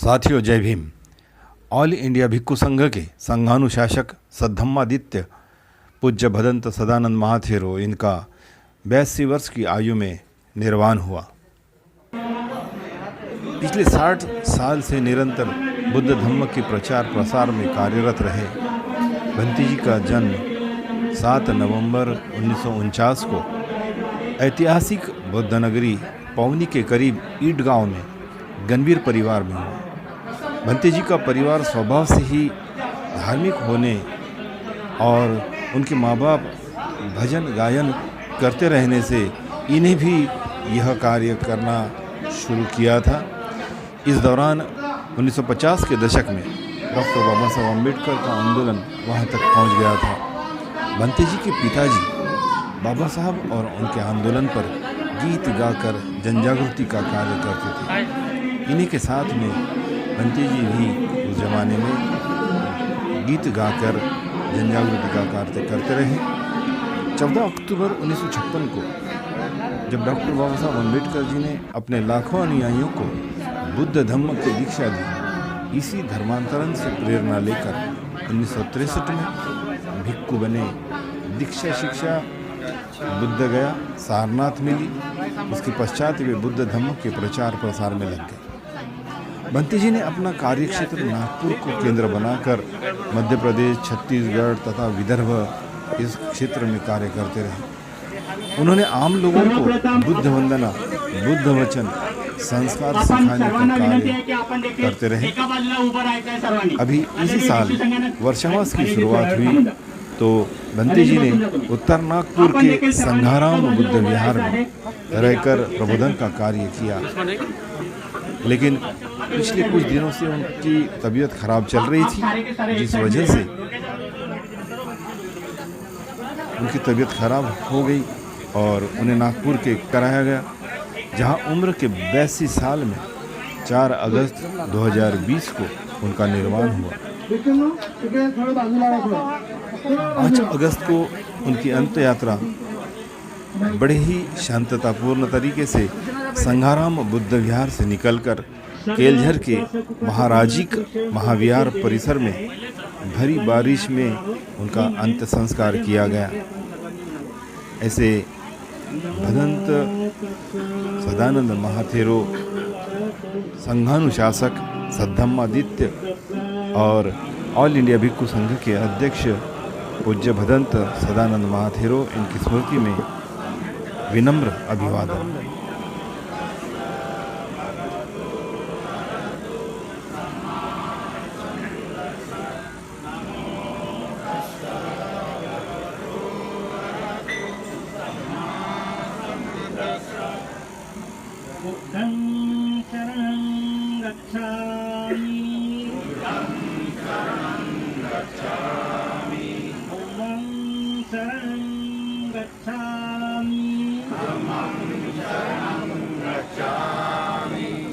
साथियों, जय Bhim. All India भिक्खु संघ के संघानुशासक सद्धम्मादित्य पूज्य भदंत सदानंद महाथेरो इनका 82 वर्ष की आयु में निर्वाण हुआ। पिछले 60 साल से निरंतर बुद्ध धम्म के प्रचार प्रसार में कार्यरत रहे भंते जी का जन्म 7 नवंबर 1949 को ऐतिहासिक बौद्ध नगरी पौनी के करीब ईट गांव में गंभीर परिवार में हुआ। भंते जी का परिवार स्वभाव से ही धार्मिक होने और उनके माँ बाप भजन गायन करते रहने से इन्हें भी यह कार्य करना शुरू किया था। इस दौरान 1950 के दशक में डॉक्टर बाबा साहब अम्बेडकर का आंदोलन वहाँ तक पहुँच गया था। भंते जी के पिताजी बाबा साहब और उनके आंदोलन पर गीत गाकर जनजागृति का कार्य करते थे। इन्हीं के साथ में भंते जी भी उस ज़माने में गीत गाकर जनजागृति का कार्य करते रहे। 14 अक्टूबर 1956 को जब डॉक्टर बाबा साहब अम्बेडकर जी ने अपने लाखों अनुयायियों को बुद्ध धम्म की दीक्षा दी, इसी धर्मांतरण से प्रेरणा लेकर 1963 में भिक्खु बने। दीक्षा शिक्षा बुद्ध गया, सारनाथ मिली। उसके पश्चात वे बुद्ध धम्म के प्रचार प्रसार में लग गए। भंते जी ने अपना कार्यक्षेत्र नागपुर को केंद्र बनाकर मध्य प्रदेश, छत्तीसगढ़ तथा विदर्भ इस क्षेत्र में कार्य करते रहे। उन्होंने आम लोगों को बुद्ध वंदना, बुद्ध वचन, संस्कार सिखाने का कार्य करते रहे। अभी इसी साल वर्षावास की शुरुआत हुई तो भंते जी ने उत्तर नागपुर के संघाराम बुद्ध विहार में रहकर प्रबोधन का कार्य किया। लेकिन पिछले कुछ दिनों से उनकी तबीयत खराब चल रही थी, जिस वजह से उनकी तबीयत खराब हो गई और उन्हें नागपुर के कराया गया, जहां उम्र के 82 साल में 4 अगस्त 2020 को उनका निर्वाण हुआ। 5 अगस्त को उनकी अंत यात्रा बड़े ही शांततापूर्ण तरीके से संघाराम बुद्ध विहार से निकलकर केलझर के महाराजिक महाविहार परिसर में भरी बारिश में उनका अंत संस्कार किया गया। ऐसे भदंत सदानंद महाथेरो संघानुशासक सद्धम्मादित्य और ऑल इंडिया भिक्खु संघ के अध्यक्ष पूज्य भदंत सदानंद महाथेरो इनकी स्मृति में विनम्र अभिवादन। बुद्धं शरणं गच्छामि, धम्मं शरणं गच्छामि,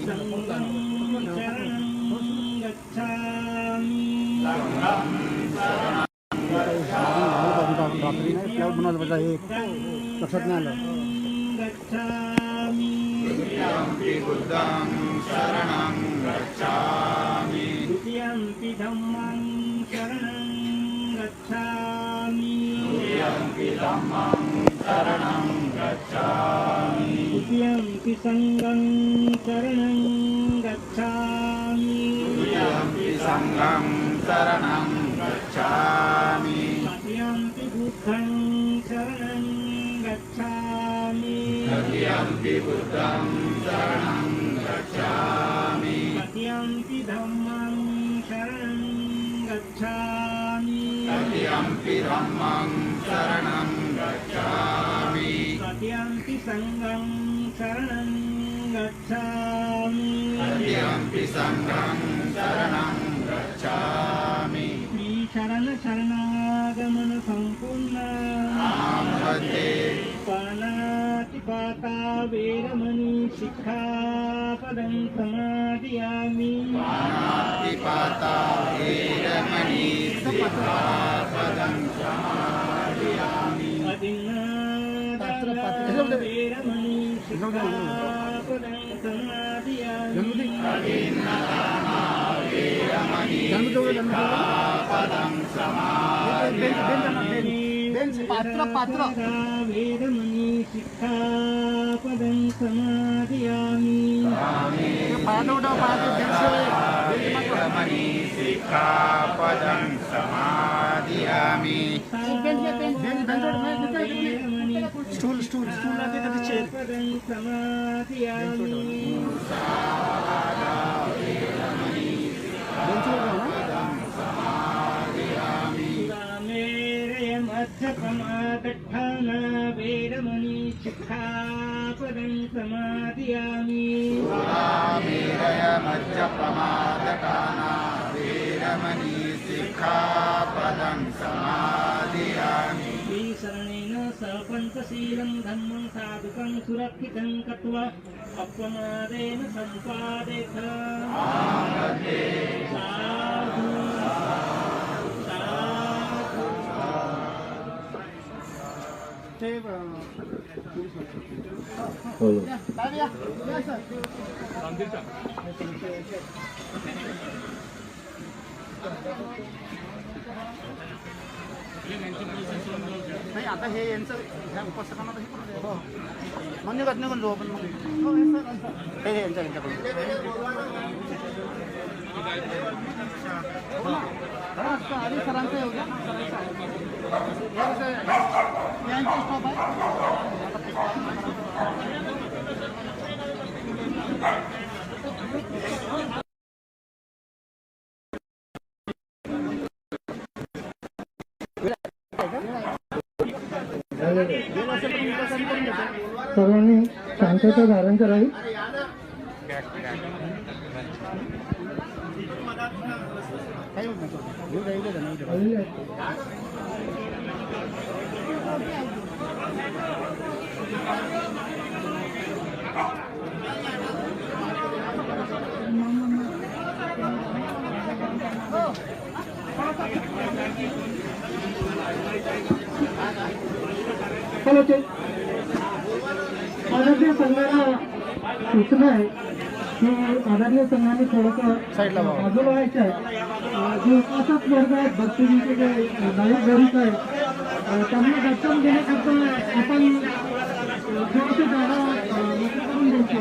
संघं शरणं गच्छामि। बुद्धं शरणं गच्छामि, द्वितीयंपि धम्मं शरणं गच्छामि, द्वितीयंपि धम्मं शरणं गच्छामि, द्वितीयंपि संघं शरणं गच्छामि, द्वितीयंपि संघं शरणं गच्छामि, तृतीयंपि बुद्धं शरणं गच्छामि, तृतीयंपि बुद्धं शरणं गच्छामि, तृतीयंपि धम्मं शरणं गच्छामि, तृतीयंपि धम्मं शरणं गच्छामि, तृतीयंपि संघं शरणं गच्छामि, तृतीयंपि संघं शरणं गच्छामि। शरण शरणागमन संपूर्ण वन्दे पाणातिपाता वेरमणि शिक्षापदं समादयामि, पाणातिपाता वेरमणि शिक्षापदं समादयामि, अदिन्नादाना वेरमणि शिक्षापदं समादयामि, अदिन्नादाना सिक्खापदं समादियामि पात्र वेदमणि शिक्षापदं समादियामि वेदमणि सिक्खापदं समादियामि स्टूल पदं समादियामि मध्यपमादट्ठाना वेदमणि शिक्षापदं समादियामि मेरय मज्जपमादकाना वेदमणि सिक्खापदं समादियामि श्रीशरणेन सपन्तशीलं धम्मं साधुकं सुरक्षितं कृत्वा अपमादेन सम्पादेथ साधु नाही आता हे यांचं ह्या उपासकांना तशी करून द्या. मग निघून जाऊ आपण मग हे यांच्याकडून आधी सरांचं येऊ द्या यांची स्टॉप आहे सर्वांनी शांतता धारण करावी. आदरणीय संघाला सूचना आहे की आदरणीय संघाने थोडंसं बाजूला व्हायचं आहे. जे उपासक वर्ग आहेत भक्तीचे जे नाईक गरीब आहेत त्यांना दर्शन घेण्याकरता आपण थोडंसं जागा मोकळी करून द्यायची.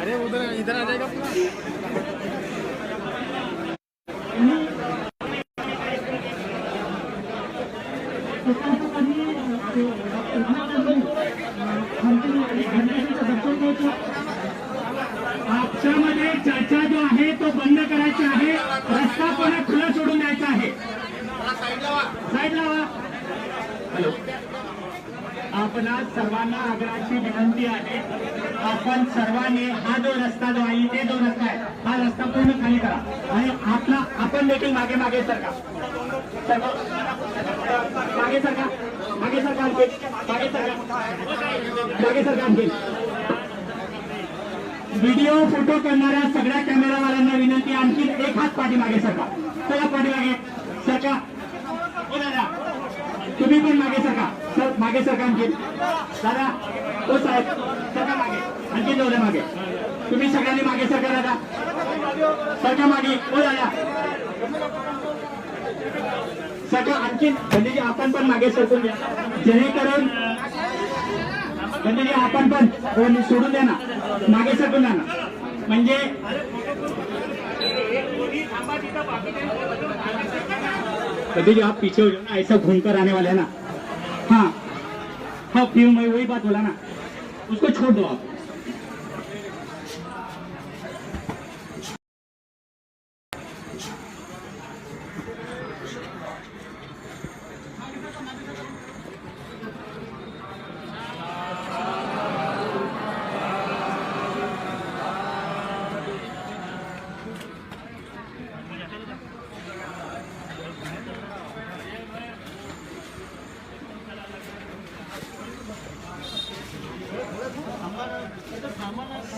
अरे उधर इधर आ जाएगा आपच्यामध्ये चर्चा जो आहे तो बंद करायचा आहे. रस्ता पुन्हा खुला सोडून द्यायचा आहे. साईड लावा. हॅलो, आपणास सर्वांना आग्रहाची विनंती आहे, आपण सर्वांनी हा जो रस्ता जो आहे ते जो रस्ता आहे हा रस्ता पूर्ण खाली करा आणि आपण देखील मागे मागे सरका. मागे सरका मागे सरका आणखी मागे सरका मागे सरका आणखी. व्हिडिओ फोटो करणाऱ्या सगळ्या कॅमेरावाल्यांना विनंती, आणखी एक हात पाठीमागे सरका. चला पाठीमागे सरका. हो दादा, तुम्ही पण मागे सरका. सर मागे सरका आणखी. दादा हो साहेब सरका मागे. आणखी दोन मागे. तुम्ही सगळ्यांनी मागे सरका. दादा सरका मागे. हो दादा सरका आणखी. बंदीजी आपण पण मागे सरकून द्या जेणेकरून बंदीजी आपण पण सोडून द्या ना. मागे सरकून द्या ना. म्हणजे बंदीजी आप पीछे हो जाओ ना, ऐसा घूम कर आने वाले है ना. हाँ हाँ फिर मैं वही बात बोला ना, उसको छोड़ दो आप.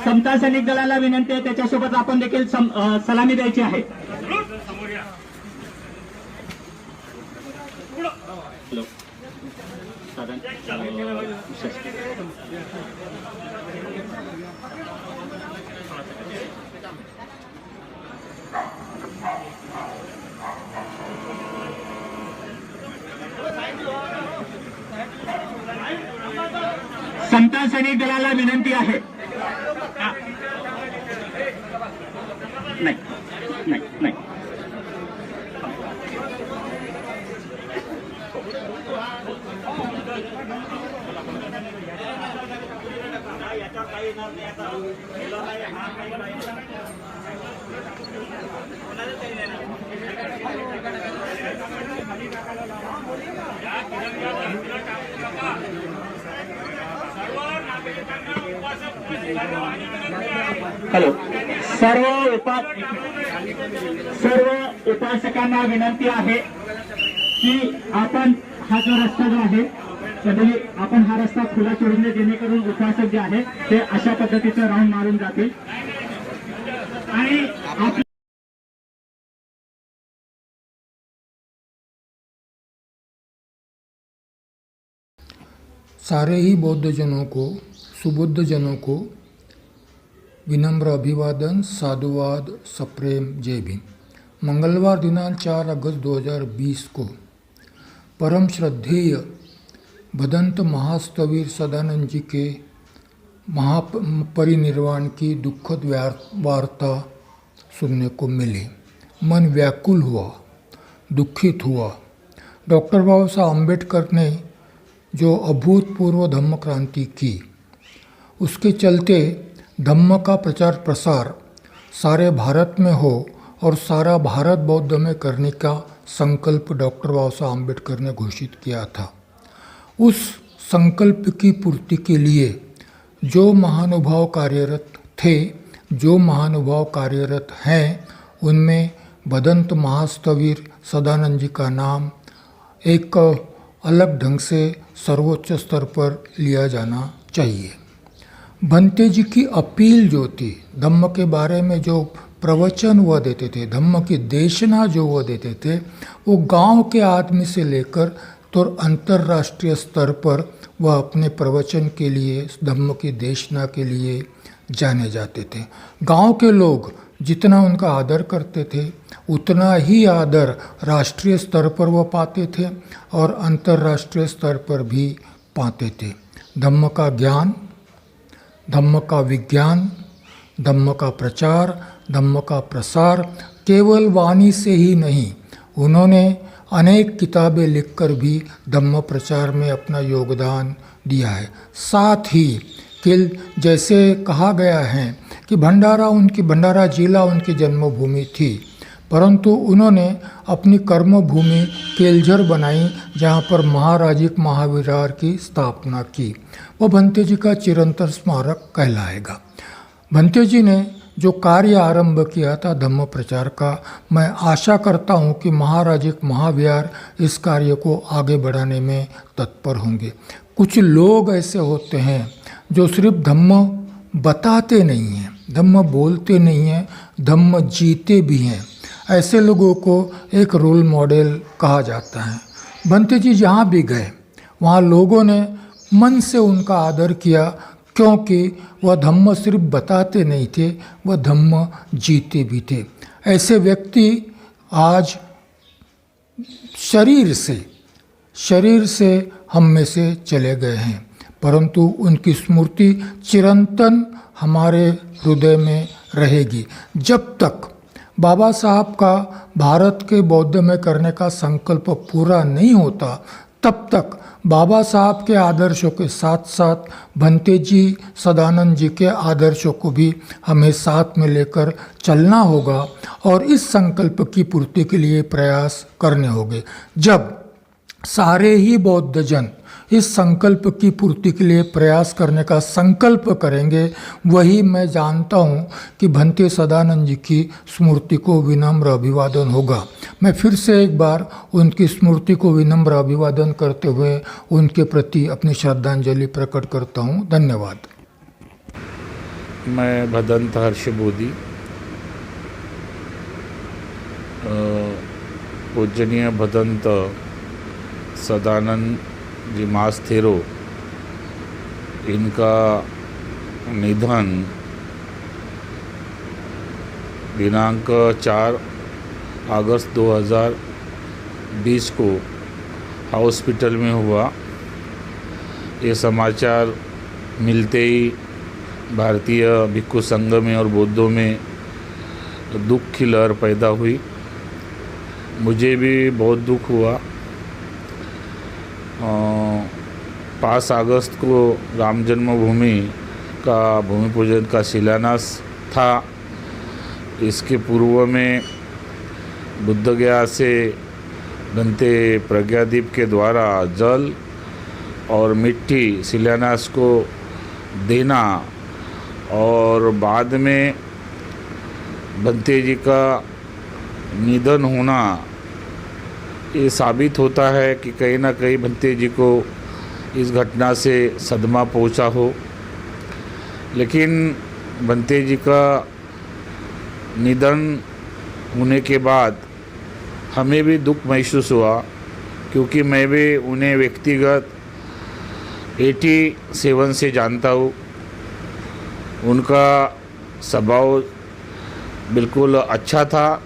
समता सैनिक दलाला विनंती आहे, त्याच्यासोबत आपण देखील सलामी द्यायची आहे. हॅलो समता सैनिक दलाला विनंती आहे. नाही नाही नाही. हॅलो. सर्व उपासकांना विनंती आहे की आपण हा जो रस्ता जो आहे कधी आपण हा रस्ता खुला सोडून दे, जेणेकरून उपासक जे आहे ते अशा पद्धतीचं राऊंड मारून जातील आणि सारे ही बौद्धजनों को, सुबुद्ध जनों को विनम्र अभिवादन, साधुवाद, सप्रेम जय भीम। मंगलवार दिनांक 4 अगस्त 2020 को परम श्रद्धेय भदंत महास्तवीर सदानंद जी के महापरिनिर्वाण की दुखद वार्ता सुनने को मिली। मन व्याकुल हुआ, दुखित हुआ। डॉक्टर बाबा साहब अम्बेडकर ने जो अभूतपूर्व धम्म क्रांति की, उसके चलते धम्म का प्रचार प्रसार सारे भारत में हो और सारा भारत बौद्ध में करने का संकल्प डॉक्टर बाबा साहब अम्बेडकर ने घोषित किया था। उस संकल्प की पूर्ति के लिए जो महानुभाव कार्यरत थे, जो महानुभाव कार्यरत हैं, उनमें भदंत महास्तवीर सदानंद जी का नाम एक अलग ढंग से सर्वोच्च स्तर पर लिया जाना चाहिए। भंते जी की अपील जो थी, धम्म के बारे में जो प्रवचन वह देते थे, धम्म की देशना जो वह देते थे, वो गांव के आदमी से लेकर तो अंतर्राष्ट्रीय स्तर पर वह अपने प्रवचन के लिए, धम्म की देशना के लिए जाने जाते थे। गांव के लोग जितना उनका आदर करते थे, उतना ही आदर राष्ट्रीय स्तर पर वह पाते थे और अंतर्राष्ट्रीय स्तर पर भी पाते थे। धम्म का ज्ञान, धम्म का विज्ञान, धम्म का प्रचार, धम्म का प्रसार केवल वाणी से ही नहीं, उन्होंने अनेक किताबें लिखकर भी धम्म प्रचार में अपना योगदान दिया है। साथ ही जैसे कहा गया है कि भंडारा जिला उनकी जन्मभूमि थी, परंतु उन्होंने अपनी कर्मभूमि केलझर बनाई, जहाँ पर महाराजिक महाविहार की स्थापना की। वह भंते जी का चिरंतन स्मारक कहलाएगा। भंते जी ने जो कार्य आरंभ किया था धम्म प्रचार का, मैं आशा करता हूँ कि महाराजिक महाविहार इस कार्य को आगे बढ़ाने में तत्पर होंगे। कुछ लोग ऐसे होते हैं जो सिर्फ धम्म बताते नहीं हैं, धम्म बोलते नहीं हैं, धम्म जीते भी हैं। ऐसे लोगों को एक रोल मॉडल कहा जाता है। भंते जी जहाँ भी गए वहाँ लोगों ने मन से उनका आदर किया, क्योंकि वह धम्म सिर्फ बताते नहीं थे, वह धम्म जीते भी थे। ऐसे व्यक्ति आज शरीर से हम में से चले गए हैं, परंतु उनकी स्मृति चिरंतन हमारे हृदय में रहेगी। जब तक बाबा साहब का भारत के बौद्ध में करने का संकल्प पूरा नहीं होता, तब तक बाबा साहब के आदर्शों के साथ साथ भंते जी, सदानंद जी के आदर्शों को भी हमें साथ में लेकर चलना होगा और इस संकल्प की पूर्ति के लिए प्रयास करने होंगे। जब सारे ही बौद्ध जन इस संकल्प की पूर्ति के लिए प्रयास करने का संकल्प करेंगे, वही मैं जानता हूँ कि भंते सदानंद जी की स्मृति को विनम्र अभिवादन होगा। मैं फिर से एक बार उनकी स्मृति को विनम्र अभिवादन करते हुए उनके प्रति अपनी श्रद्धांजलि प्रकट करता हूँ। धन्यवाद। मैं भदंत हर्ष बोधी, पूजनीय भदंत सदानंद जी मास्थेरो इनका निधन दिनांक 4 अगस्त 2020 को हॉस्पिटल में हुआ। ये समाचार मिलते ही भारतीय भिक्षु संघ में और बौद्धों में दुख की लहर पैदा हुई। मुझे भी बहुत दुख हुआ। 5 अगस्त को राम जन्मभूमि का भूमि पूजन का शिलान्यास था। इसके पूर्व में बुद्धगया से बनते प्रज्ञादीप के द्वारा जल और मिट्टी शिलान्यास को देना और बाद में बनते जी का निधन होना, ये साबित होता है कि कहीं ना कहीं बनते जी को इस घटना से सदमा पहुंचा हो। लेकिन बनते जी का निधन होने के बाद हमें भी दुख महसूस हुआ, क्योंकि मैं भी उन्हें व्यक्तिगत 87 से जानता हूँ। उनका स्वभाव बिल्कुल अच्छा था,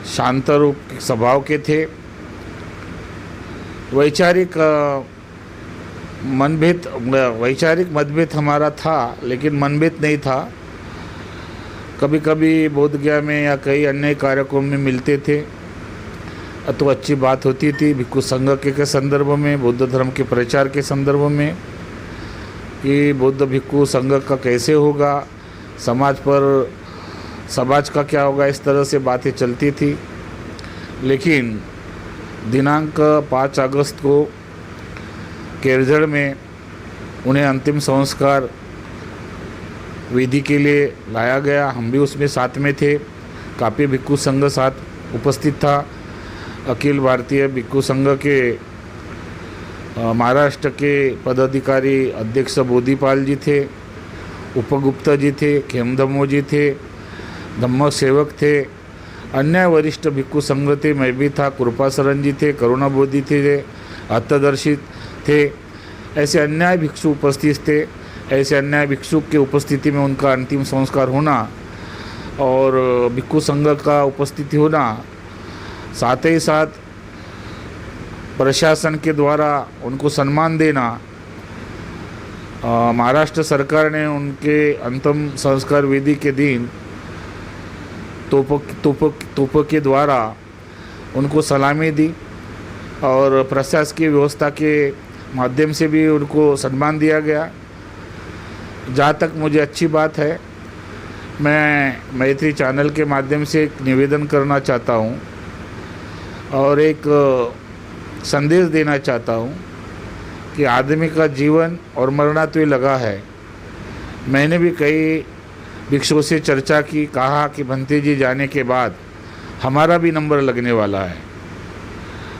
शांत रूप स्वभाव के थे। वैचारिक मतभेद हमारा था, लेकिन मनभेद नहीं था। कभी कभी बोधगया में या कई अन्य कार्यक्रम में मिलते थे तो अच्छी बात होती थी, भिक्षु संघ के संदर्भ में, बौद्ध धर्म के प्रचार के संदर्भ में, कि बौद्ध भिक्षु संघ का कैसे होगा, समाज का क्या होगा, इस तरह से बातें चलती थी। लेकिन दिनांक 5 अगस्त को केरझड़ में उन्हें अंतिम संस्कार विधि के लिए लाया गया। हम भी उसमें साथ में थे। काफ़ी भिक्षु संघ साथ उपस्थित था। अखिल भारतीय भिक्षु संघ के महाराष्ट्र के पदाधिकारी अध्यक्ष बोधीपाल जी थे, उपगुप्ता जी थे, खेमधम्मो जी थे, धम्मक सेवक थे, अन्य वरिष्ठ भिक्षु संघ थे, मैं भी था, कृपाशरण जी थे, करुणा बोधि थे, हतदर्शित थे। ऐसे अन्य भिक्षु उपस्थित थे। ऐसे अन्य भिक्षु के उपस्थिति में उनका अंतिम संस्कार होना और भिक्षु संघ का उपस्थिति होना, साथ ही साथ प्रशासन के द्वारा उनको सम्मान देना, महाराष्ट्र सरकार ने उनके अंतिम संस्कार विधि के दिन तोपों के द्वारा उनको सलामी दी और प्रशासकीय व्यवस्था के माध्यम से भी उनको सम्मान दिया गया। जहाँ तक मुझे अच्छी बात है, मैं मैत्री चैनल के माध्यम से एक निवेदन करना चाहता हूँ और एक संदेश देना चाहता हूँ कि आदमी का जीवन और मरणात्व लगा है। मैंने भी कई भिक्षुओं से चर्चा की, कहा कि भंते जी जाने के बाद हमारा भी नंबर लगने वाला है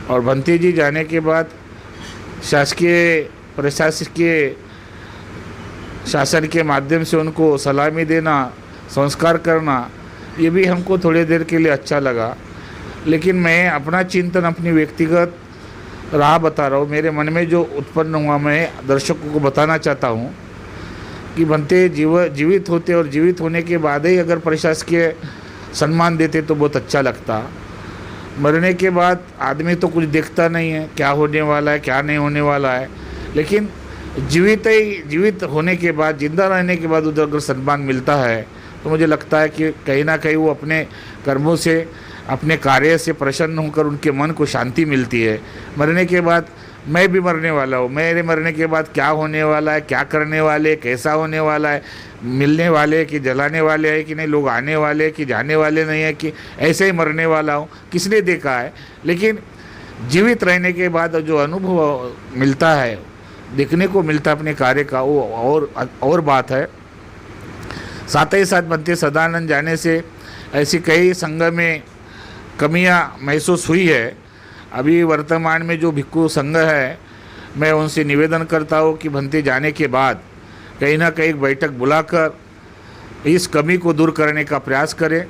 और भंते जी जाने के बाद शासकीय प्रशासकीय शासन के माध्यम से उनको सलामी देना, संस्कार करना, ये भी हमको थोड़ी देर के लिए अच्छा लगा। लेकिन मैं अपना चिंतन अपनी व्यक्तिगत राह बता रहा हूँ। मेरे मन में जो उत्पन्न हुआ मैं दर्शकों को बताना चाहता हूँ कि भंते जीवित होते और जीवित होने के बाद ही अगर प्रशासकीय सम्मान देते तो बहुत अच्छा लगता। मरने के बाद आदमी तो कुछ देखता नहीं है, क्या होने वाला है, क्या नहीं होने वाला है। लेकिन जीवित होने के बाद, जिंदा रहने के बाद उधर अगर सम्मान मिलता है तो मुझे लगता है कि कहीं ना कहीं वो अपने कर्मों से, अपने कार्य से प्रसन्न होकर उनके मन को शांति मिलती है। मरने के बाद मैं भी मरने वाला हूँ, मेरे मरने के बाद क्या होने वाला है, क्या करने वाले, कैसा होने वाला है, मिलने वाले कि जलाने वाले हैं कि नहीं, लोग आने वाले कि जाने वाले नहीं है, कि ऐसे ही मरने वाला हूँ, किसने देखा है। लेकिन जीवित रहने के बाद जो अनुभव मिलता है, देखने को मिलता है अपने कार्य का, वो और बात है। साथ ही साथ भंते सदानंद जाने से ऐसी कई संघ में कमियां महसूस हुई है। अभी वर्तमान में जो भिक्षु संघ है, मैं उनसे निवेदन करता हूँ कि भंते जाने के बाद कहीं ना कहीं बैठक बुलाकर इस कमी को दूर करने का प्रयास करें।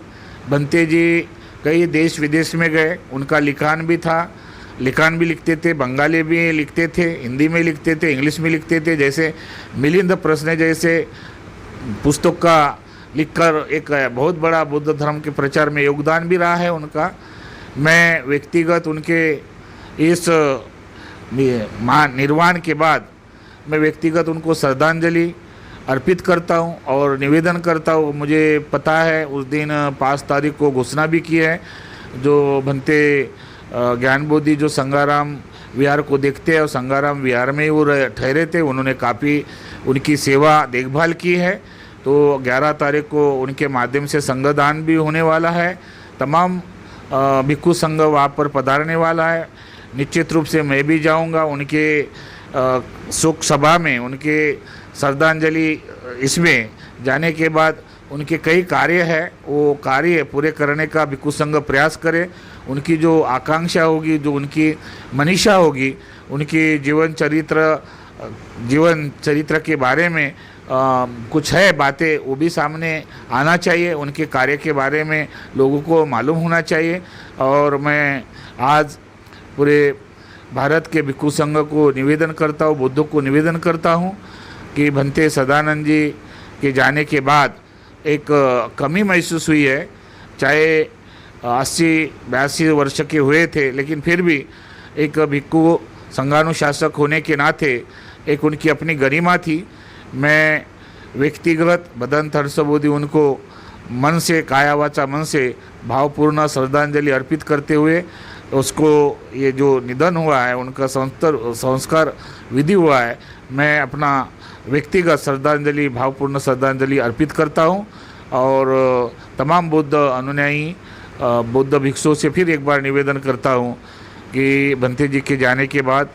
भंते जी कई देश विदेश में गए, उनका लिखान भी था, लिखान भी लिखते थे, बंगाली भी लिखते थे, हिंदी में लिखते थे, इंग्लिश में लिखते थे। जैसे मिलिंद प्रश्न जैसे पुस्तक का लिखकर एक बहुत बड़ा बुद्ध धर्म के प्रचार में योगदान भी रहा है उनका। मैं व्यक्तिगत उनके इस निर्वाण के बाद मैं व्यक्तिगत उनको श्रद्धांजलि अर्पित करता हूं और निवेदन करता हूं। मुझे पता है उस दिन 5 तारीख को घोषणा भी की है, जो भंते ज्ञान बोधि जो संगाराम विहार को देखते हैं और संगाराम विहार में ही वो ठहरे थे, उन्होंने काफ़ी उनकी सेवा देखभाल की है। तो 11 तारीख को उनके माध्यम से संगदान भी होने वाला है। तमाम भिक्खु संघ वहाँ पर पधारने वाला है। निश्चित रूप से मैं भी जाऊंगा उनके शोक सभा में। उनके श्रद्धांजलि इसमें जाने के बाद उनके कई कार्य है, वो कार्य पूरे करने का भिक्खु संघ प्रयास करे। उनकी जो आकांक्षा होगी, जो उनकी मनीषा होगी, उनकी जीवन चरित्र के बारे में कुछ है बातें, वो भी सामने आना चाहिए। उनके कार्य के बारे में लोगों को मालूम होना चाहिए। और मैं आज पूरे भारत के भिक्खु संघ को निवेदन करता हूँ, बुद्ध को निवेदन करता हूँ कि भंते सदानंद जी के जाने के बाद एक कमी महसूस हुई है। चाहे 80-82 वर्ष के हुए थे, लेकिन फिर भी एक भिक्खु संघानुशासक होने के नाते एक उनकी अपनी गरिमा थी। मैं व्यक्तिगत भदंत हर्षबोधि उनको मन से, काया वाचा मन से भावपूर्ण श्रद्धांजलि अर्पित करते हुए उसको ये जो निधन हुआ है, उनका संस्कार विधि हुआ है, मैं अपना व्यक्तिगत श्रद्धांजलि, भावपूर्ण श्रद्धांजलि अर्पित करता हूँ। और तमाम बुद्ध अनुयायी बुद्ध भिक्षुओं से फिर एक बार निवेदन करता हूँ कि भंते जी के जाने के बाद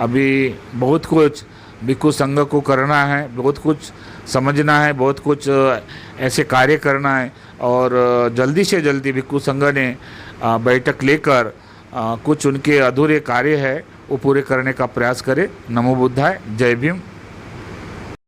अभी बहुत कुछ भिक्खु संघ को करना है, बहुत कुछ समझना है, बहुत कुछ ऐसे कार्य करना है। और जल्दी से जल्दी भिक्खु संघ ने बैठक लेकर कुछ उनके अधूरे कार्य है वो पूरे करने का प्रयास करे। नमो बुद्धाय। जय भीम।